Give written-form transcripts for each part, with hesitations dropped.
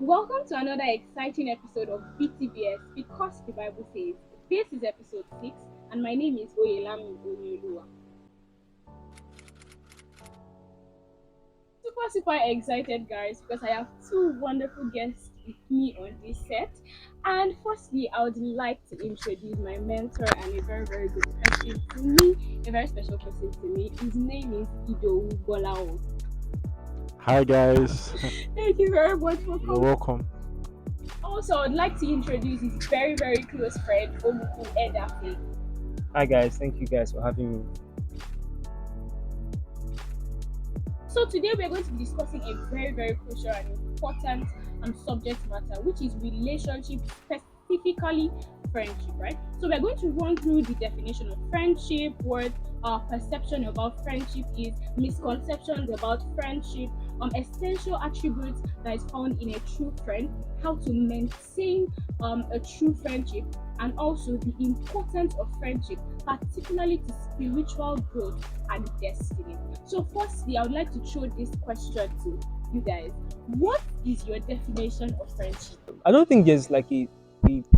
Welcome to another exciting episode of BTBS because the Bible says. This is episode 6, and my name is Oyelami Oyelua. Super excited, guys, because I have two wonderful guests with me on this set. And firstly, I would like to introduce my mentor and a very good person to me, a very special person to me. His name is Ido Bolao. Hi guys, Thank you very much for you're coming. welcome. Also, I'd like to introduce his very close friend, Omuku Edafe. Hi guys, thank you guys for having me. So today we're going to be discussing a very crucial and important subject matter, which is relationship, specifically friendship, right? So we're going to run through the definition of friendship, what our perception about friendship is, misconceptions about friendship, essential attributes that is found in a true friend, how to maintain a true friendship, and also the importance of friendship, particularly to spiritual growth and destiny. So, firstly, I would like to throw this question to you guys. What is your definition of friendship? I don't think there's like a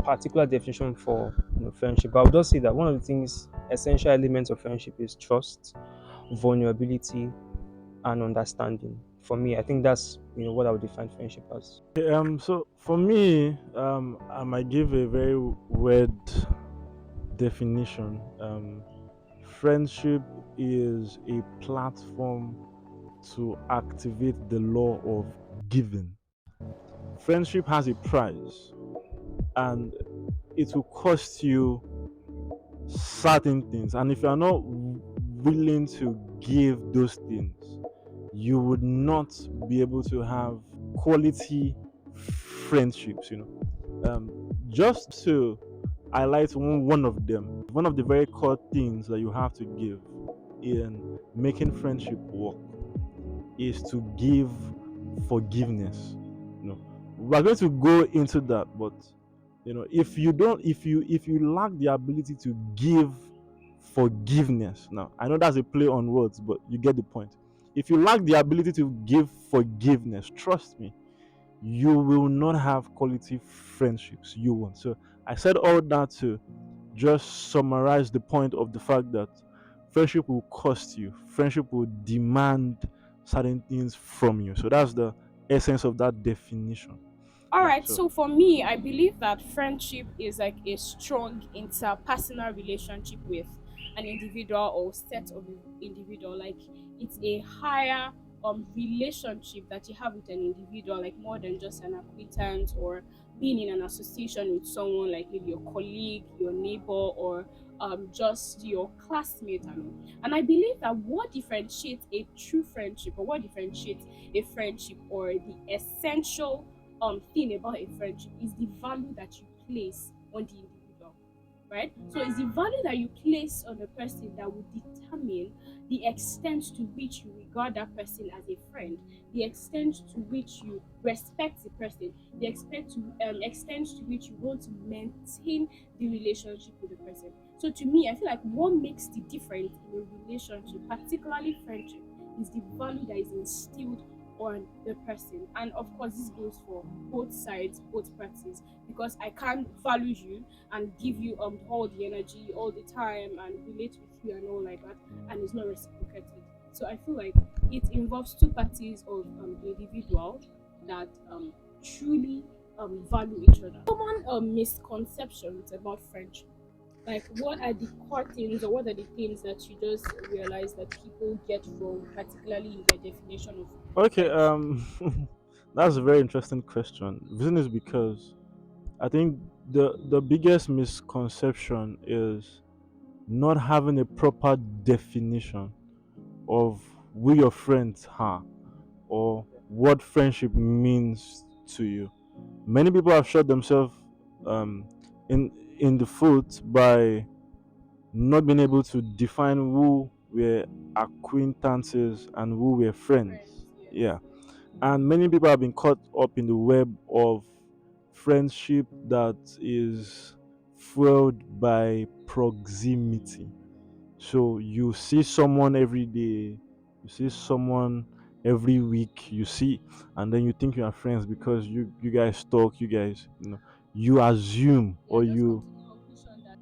particular definition for friendship, but I would just say that one of the things, essential elements of friendship is trust, vulnerability, and understanding. For me, I think that's what I would define friendship as. So for me, I might give a very weird definition. Friendship is a platform to activate the law of giving. Friendship has a price, and it will cost you certain things. And if you are not willing to give those things, you would not be able to have quality friendships. Just to highlight one of them, one of the very core things that you have to give in making friendship work is to give forgiveness. We're going to go into that, but if you don't, if you lack the ability to give forgiveness, now I know that's a play on words, but you get the point. If you lack the ability to give forgiveness, trust me, you will not have quality friendships you want. So I said all that to just summarize the point of the fact that friendship will cost you, friendship will demand certain things from you. So that's the essence of that definition. All Yeah. right, So so for me, I believe that friendship is like a strong interpersonal relationship with an individual or set of individual. Like it's a higher relationship that you have with an individual, like more than just an acquaintance or being in an association with someone like maybe your colleague, your neighbor, or just your classmate. And I believe that what differentiates a true friendship or what differentiates a friendship or the essential thing about a friendship is the value that you place on the individual, right? So it's the value that you place on the person that will determine the extent to which you regard that person as a friend, the extent to which you respect the person, the extent to which you want to maintain the relationship with the person. So to me, I feel like what makes the difference in a relationship, particularly friendship, is the value that is instilled on the person. And of course, this goes for both sides, both parties, because I can't value you and give you all the energy all the time and relate with you and all like that, and it's not reciprocated. So I feel like it involves two parties of individual that truly value each other. Common misconceptions about friendship. Like, what are the core things or what are the things that you just realize that people get wrong, particularly in their definition of okay, friendship? that's a very interesting question. Reason is because I think the biggest misconception is not having a proper definition of who your friends are or what friendship means to you. Many people have shot themselves um, in in the foot by not being able to define who were acquaintances and who were Friends, friends. yes. Yeah, and many people have been caught up in the web of friendship that is fueled by proximity. So you see someone every day, you see someone every week you see, and then you think you are friends because you guys talk, you guys, you assume Yeah, or just come you to the conclusion that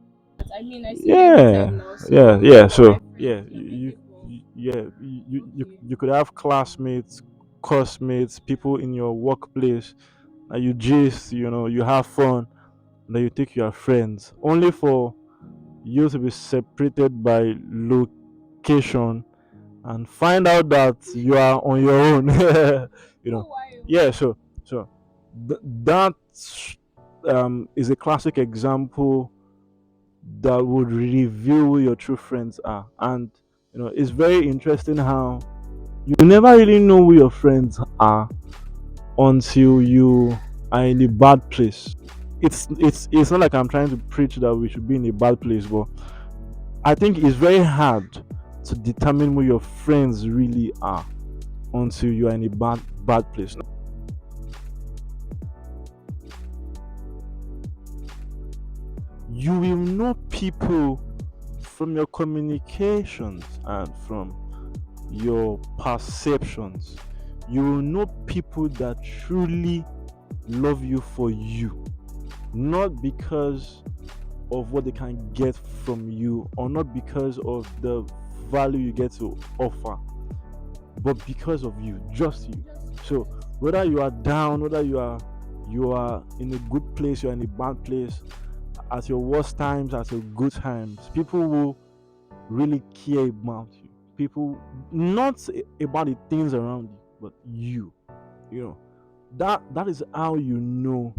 I mean I see you every yeah time now, yeah so yeah how are so my friends? yeah You're capable. yeah Okay. you could have classmates, classmates, people in your workplace that you gist, you have fun, and then you think you are friends only for you to be separated by location and find out that you are on your own. you know Oh, why? yeah, so that is a classic example that would reveal who your true friends are. And it's very interesting how you never really know who your friends are until you are in a bad place. It's not like I'm trying to preach that we should be in a bad place, but I think it's very hard to determine who your friends really are until you are in a bad place. You will know people from your communications and from your perceptions. You will know people that truly love you for you, not because of what they can get from you or not because of the value you get to offer, but because of you, just you. So whether you are down, whether you are in a good place, you're in a bad place, at your worst times, at your good times, people will really care about you. People, not about the things around you, but you. You know that is how you know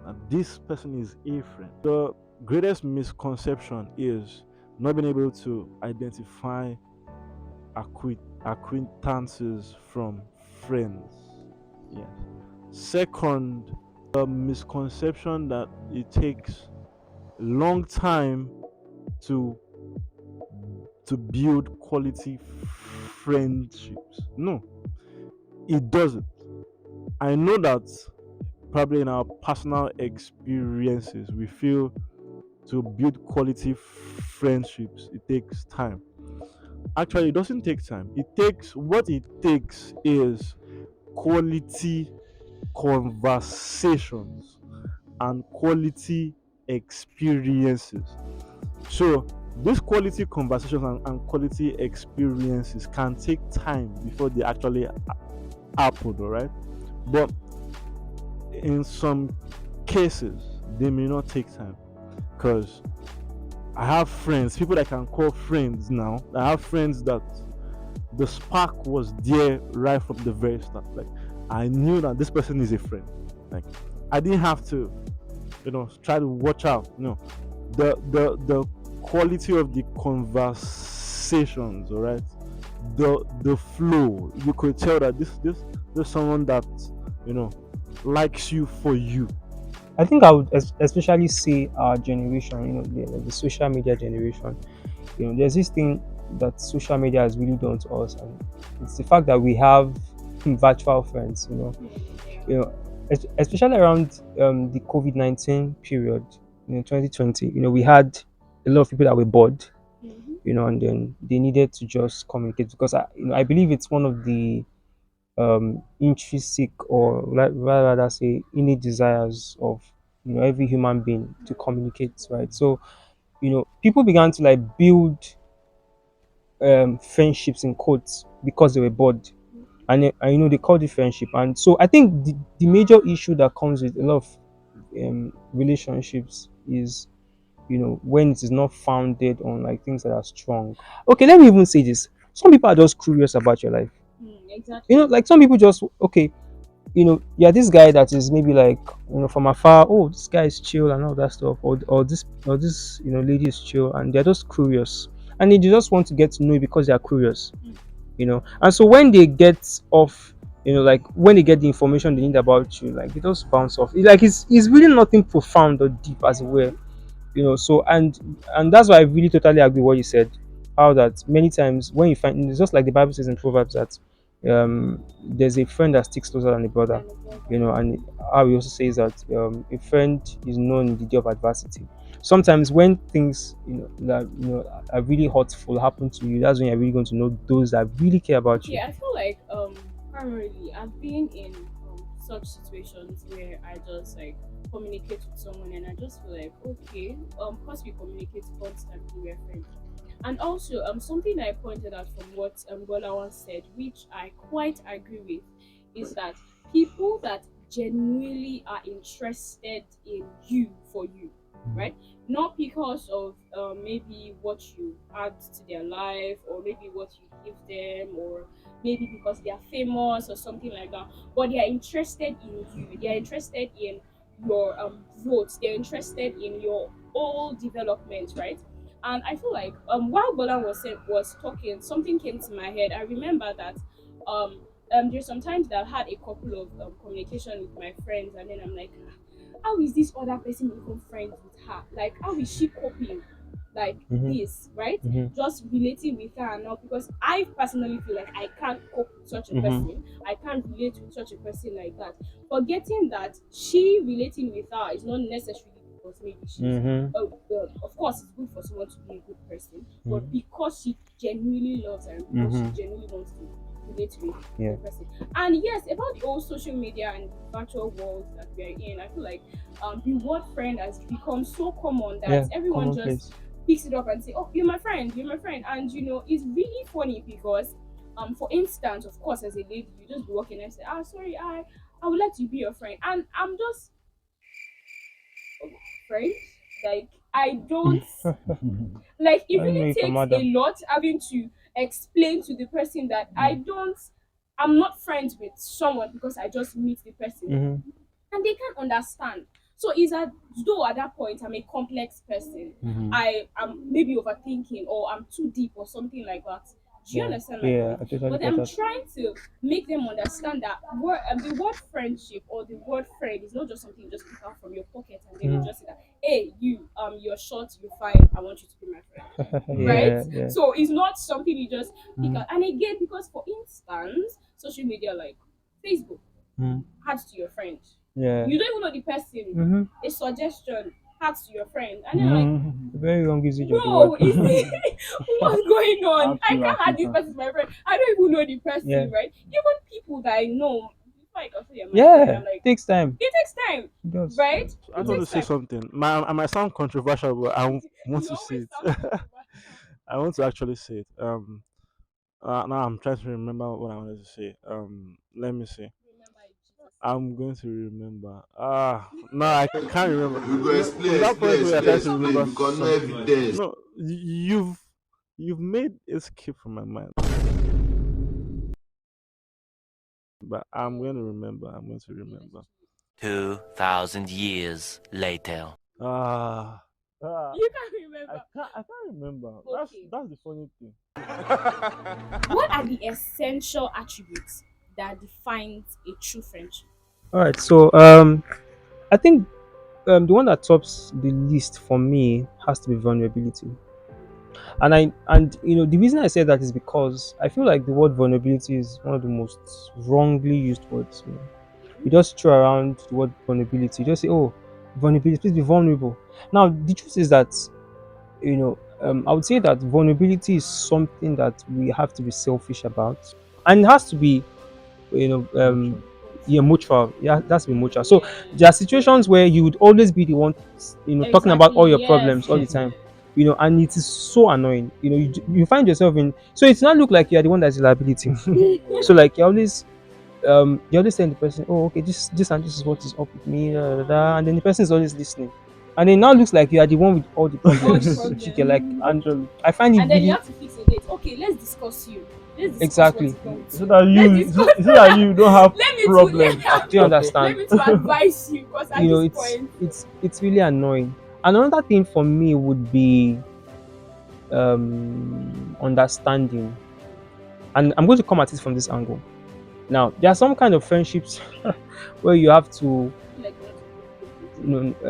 that this person is a friend. The greatest misconception is not being able to identify acquaintances from friends. Yes. Second, the misconception that it takes a long time to build quality friendships. No, it doesn't. I know that probably in our personal experiences, we feel to build quality friendships, it takes time. Actually, it doesn't take time. What it takes is quality conversations and quality experiences. So these quality conversations and quality experiences can take time before they actually happen, all right? But in some cases, they may not take time because I have friends, people that I can call friends now. I have friends that the spark was there right from the very start. Like I knew that this person is a friend. Like I didn't have to, try to watch out. No, the quality of the conversations, all right, the flow. You could tell that this someone that you know likes you for you. I think I would especially say our generation, the social media generation. There's this thing that social media has really done to us, and it's the fact that we have virtual friends. You know, especially around the COVID-19 period, 2020. We had a lot of people that were bored, Mm-hmm. and then they needed to just communicate because I believe it's one of the intrinsic or rather say innate desires of every human being to communicate, right? So people began to like build friendships in quotes because they were bored, and they called it friendship. And so I think the major issue that comes with a lot of relationships is when it is not founded on like things that are strong. Okay, let me even say this: some people are just curious about your life. Exactly. Like some people just okay, yeah, this guy that is maybe like from afar, oh, this guy is chill and all that stuff, or this lady is chill, and they're just curious, and they just want to get to know you because they are curious. And so when they get off, like when they get the information they need about you, like they just bounce off. Like it's really nothing profound or deep as it were. So and that's why I really totally agree what you said, how that many times when you find, it's just like the Bible says in Proverbs that there's a friend that sticks closer than a brother. Than a brother. And how he also says that a friend is known in the day of adversity. Sometimes when things that are really hurtful happen to you, that's when you're really going to know those that really care about Okay, you. I feel like Not really. I've been in such situations where I just like communicate with someone and I just feel like okay, because we communicate constantly, we're friends. And also, something I pointed out from what Bola once said, which I quite agree with, is that people that genuinely are interested in you for you, right? Not because of maybe what you add to their life or maybe what you give them or maybe because they are famous or something like that, but they are interested in you. They are interested in your growth. They're interested in your whole development, right? And I feel like while Bolan was talking, something came to my head. I remember that um there's sometimes that I've had a couple of communication with my friends, and then I'm like, "Ah, how is this other person even friends with her? Like, how is she coping like Mm-hmm. this, right? Mm-hmm. Just relating with her and all because I personally feel like I can't cope with such a Mm-hmm. person. I can't relate with such a person like that. Forgetting that she relating with her is not necessarily because maybe she's Mm-hmm. of course it's good for someone to be a good person, but Mm-hmm. because she genuinely loves her and because she Mm-hmm. genuinely wants to relate with Yeah. the person. And yes, about the whole social media and virtual world that we are in, I feel like the word friend has become so common that Yeah. everyone just Commonplace. picks it up and say, "Oh, you're my friend, you're my friend," and it's really funny because, for instance, of course, as a lady, you just be walking and say, "Ah, sorry, I would like to be your friend," and I'm just friend. Like I don't like it I know really you from takes a Adam. lot having to explain to the person that Yeah. I'm not friends with someone because I just meet the person Mm-hmm. and they can't understand. So it's as though at that point I'm a complex person. Mm-hmm. I am maybe overthinking or I'm too deep or something like that. Do you Yeah. understand my Yeah. point? I totally But get I'm that. trying to make them understand that the word friendship or the word friend is not just something you just pick out from your pocket and then you Mm-hmm. just say that, hey, you're short, you're fine, I want you to be my friend, right? Yeah. Yeah. So it's not something you just pick Mm-hmm. out. And again, because for instance, social media like Facebook, Mm-hmm. add to your friend. Yeah. You don't even know the person. Mm-hmm. A suggestion, add to your friend. And then like, Mhm. Very wrong usage of the word. bro, is it what's going on? Add I to can't add this Africa. person as my friend. I don't even know the Yeah. person, right? Even people that I know, before I can say you're my friend, Yeah. I'm like, Takes time. it takes time, It does. right? So I It just want to takes say time. something. I might sound controversial, but want You to say always it. sound controversial. I want to actually say it. Now I'm trying to remember what I wanted to say. Let me see. Remember in Jesus' I'm going to remember. No, I can't remember. You go From explain, that explain, point where I explain, tried to explain, remember because no something. evidence. No, you've made it skip from my mind. But I'm going to name. remember. I'm going to Okay, let's remember. choose. 2,000 years later. Ah, ah, You can't remember. I can't remember. Okay. That's the funny thing. What are the essential attributes that defines a true friendship? All right. So I think the one that tops the list for me has to be vulnerability. And the reason I say that is because I feel like the word vulnerability is one of the most wrongly used words. You just throw around the word vulnerability. You just say, "Oh, vulnerability, please be vulnerable." Now, the truth is that I would say that vulnerability is something that we have to be selfish about, and it has to be you know Mutual. um yeah, mutual. Yeah, that's be mutual. So Yeah. there are situations where you would always be the one talking about Exactly. all your Yes, problems all the yes, time. yes. And it is so annoying. You find yourself in, so it's not look like you are the one that's a liability. So like you're always telling the person, "Oh, okay, this and this is what is up with me," da, da, da, and then the person is always listening, and it now looks like you are the one with all the All the problems. You get problems. like, and Actually, I find it And then you really have to fix a date. Okay, let's discuss you. Let's discuss what exactly. is wrong with so you. that Let's you discuss. so that you don't have let me to let problems at Do you all. let understand? me to advise you because at this It's point, it's really annoying. And another thing for me would be understanding, and I'm going to come at it from this angle. Now, there are some kind of friendships where you have to, I feel like you want to put coke into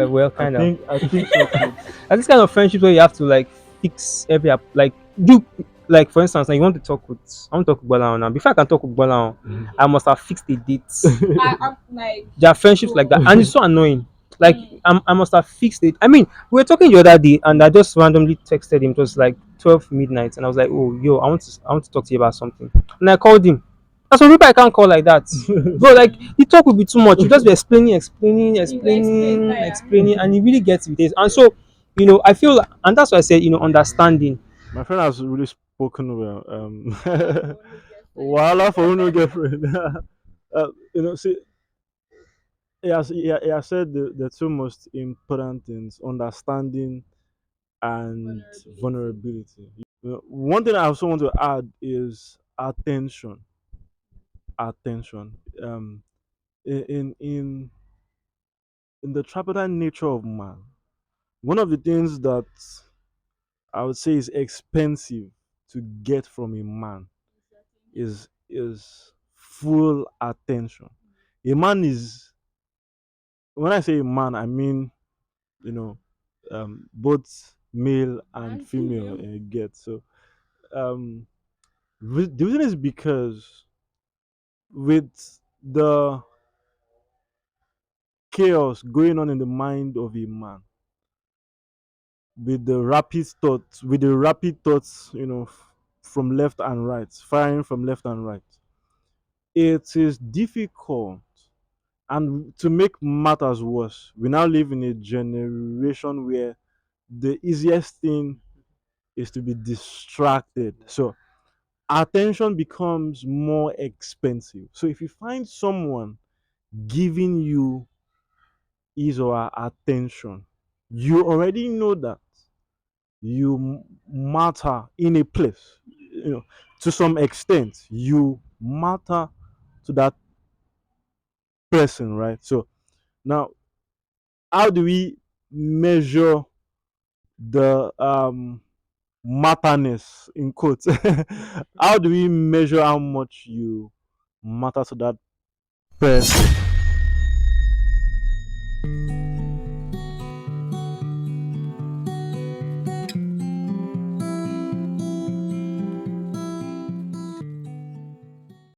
it. well, kind of. I think so too. And this kind of friendships where you have to like fix like do, like for instance, now you want to talk with, I want to talk with Bola now. Before I can talk with Bola, I must have fixed the dates. I'm like, There are friendships like bro. that, and it's so annoying. Like Mm. I must have fixed it. I mean, we were talking the other day, and I just randomly texted him. It was like 12 midnight, and I was like, "Oh, yo, I want to talk to you about something." And I called him. There's some people I can't call like that. Bro, like the talk will be too much. You just be explaining, explaining, You will explain explaining, tire. explaining, and it really gets with it. And so, I feel, and that's why I said, understanding. My friend has really spoken well. Wahala for no get Wala friend. for no girlfriend. See, he has said the two most important things: understanding and Vulnerability. vulnerability. One thing I also want to add is attention. Attention. In in in, in the tripartite nature of man, one of the things that I would say is expensive to get from a man is full attention. A man is, when I say a man, I mean, you know, both male and And female female. get. So um, the reason is because with the chaos going on in the mind of a man, with the rapid thoughts, from left and right, firing from left and right, it is difficult. And to make matters worse, we now live in a generation where the easiest thing is to be distracted. So attention becomes more expensive. So if you find someone giving you his or her attention, you already know that you matter in a place. To some extent, you matter to that person, right? So now, how do we measure the matterness in quotes? How do we measure how much you matter to that person?